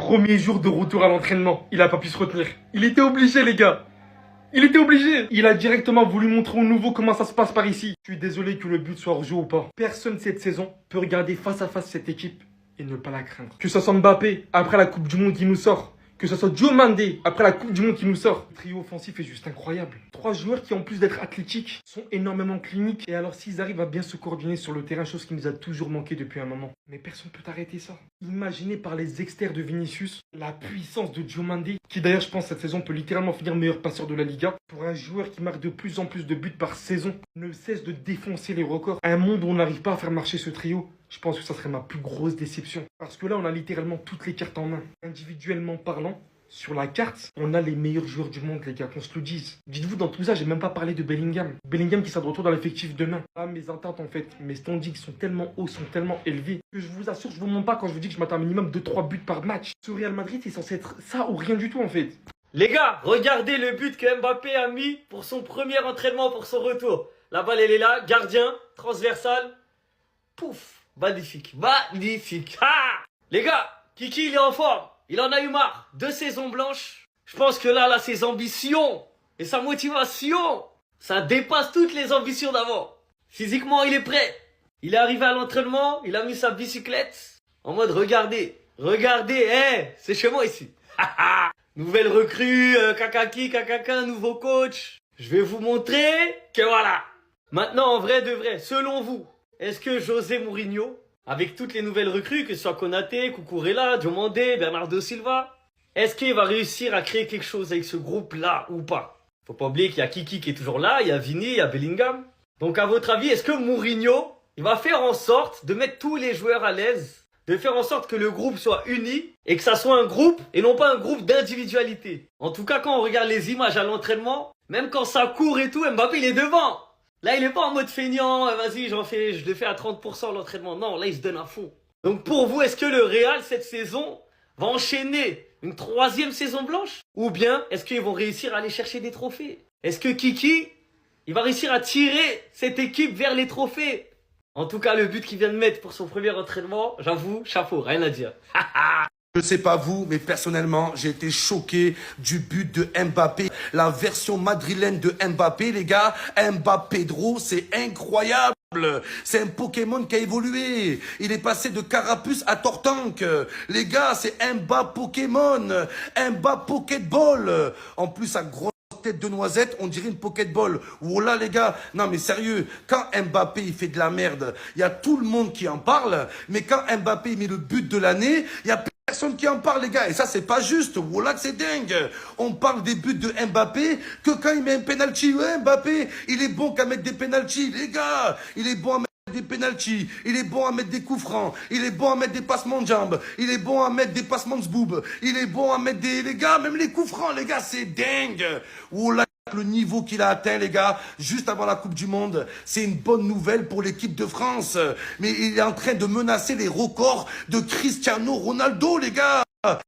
Premier jour de retour à l'entraînement, il a pas pu se retenir. Il était obligé, les gars. Il était obligé. Il a directement voulu montrer aux nouveaux comment ça se passe par ici. Je suis désolé que le but soit hors-jeu ou pas. Personne cette saison peut regarder face à face cette équipe et ne pas la craindre. Que ce soit Mbappé, après la Coupe du Monde qui nous sort. Que ce soit Diomandé, après la Coupe du Monde qui nous sort. Le trio offensif est juste incroyable. 3 joueurs qui, en plus d'être athlétiques, sont énormément cliniques. Et alors, s'ils arrivent à bien se coordonner sur le terrain, chose qui nous a toujours manqué depuis un moment. Mais personne ne peut arrêter ça. Imaginez par les exters de Vinicius, la puissance de Diomandé, qui d'ailleurs, je pense, cette saison peut littéralement finir meilleur passeur de la Liga. Pour un joueur qui marque de plus en plus de buts par saison, ne cesse de défoncer les records. Un monde où on n'arrive pas à faire marcher ce trio. Je pense que ça serait ma plus grosse déception. Parce que là, on a littéralement toutes les cartes en main. Individuellement parlant, sur la carte, on a les meilleurs joueurs du monde, les gars, qu'on se le dise. Dites-vous, dans tout ça, j'ai même pas parlé de Bellingham. Bellingham qui sera de retour dans l'effectif demain. Ah, mes attentes, en fait, mes standings sont tellement hauts, sont tellement élevés, que je vous assure, je vous mens pas quand je vous dis que je m'attends un minimum de 3 buts par match. Ce Real Madrid, c'est censé être ça ou rien du tout, en fait. Les gars, regardez le but que Mbappé a mis pour son premier entraînement, pour son retour. La balle, elle est là, gardien, transversal. Pouf, magnifique, magnifique. Ah, les gars, Kiki, il est en forme. Il en a eu marre. 2 saisons blanches. Je pense que là, ses ambitions et sa motivation, ça dépasse toutes les ambitions d'avant. Physiquement, il est prêt. Il est arrivé à l'entraînement, il a mis sa bicyclette. En mode, regardez, c'est chez moi ici. Nouvelle recrue, kakaka, nouveau coach. Je vais vous montrer que voilà. Maintenant, en vrai de vrai, selon vous, est-ce que José Mourinho, avec toutes les nouvelles recrues, que ce soit Konaté, Cucurella, Diomandé, Bernardo Silva, est-ce qu'il va réussir à créer quelque chose avec ce groupe-là ou pas? Faut pas oublier qu'il y a Kiki qui est toujours là, il y a Vini, il y a Bellingham. Donc à votre avis, est-ce que Mourinho, il va faire en sorte de mettre tous les joueurs à l'aise, de faire en sorte que le groupe soit uni et que ça soit un groupe et non pas un groupe d'individualité? En tout cas, quand on regarde les images à l'entraînement, même quand ça court et tout, Mbappé il est devant. Là, il est pas en mode feignant, vas-y, je le fais à 30% l'entraînement. Non, là, il se donne à fond. Donc pour vous, est-ce que le Real, cette saison, va enchaîner une 3e saison blanche? Ou bien, est-ce qu'ils vont réussir à aller chercher des trophées? Est-ce que Kiki, il va réussir à tirer cette équipe vers les trophées? En tout cas, le but qu'il vient de mettre pour son premier entraînement, j'avoue, chapeau, rien à dire. Je sais pas vous, mais personnellement, j'ai été choqué du but de Mbappé. La version madrilène de Mbappé, les gars, Mbappédro, c'est incroyable. C'est un Pokémon qui a évolué. Il est passé de Carapuce à Tortank. Les gars, c'est Mbappé Pokémon. Mbappé Pokéball. En plus, sa grosse tête de noisette, on dirait une Pokéball. Voilà les gars, non mais sérieux, quand Mbappé il fait de la merde, il y a tout le monde qui en parle, mais quand Mbappé il met le but de l'année, il y a personne qui en parle les gars, et ça c'est pas juste, voilà que c'est dingue. On parle des buts de Mbappé que quand il met un penalty. Ouais, Mbappé, il est bon qu'à mettre des penalties, les gars, il est bon à mettre des penalties, il est bon à mettre des coups francs, il est bon à mettre des passements de jambes, il est bon à mettre des passements de zboob, il est bon à mettre des... Les gars, même les coups francs, les gars, c'est dingue. Voilà le niveau qu'il a atteint, les gars, juste avant la Coupe du Monde. C'est une bonne nouvelle pour l'équipe de France. Mais il est en train de menacer les records de Cristiano Ronaldo, les gars.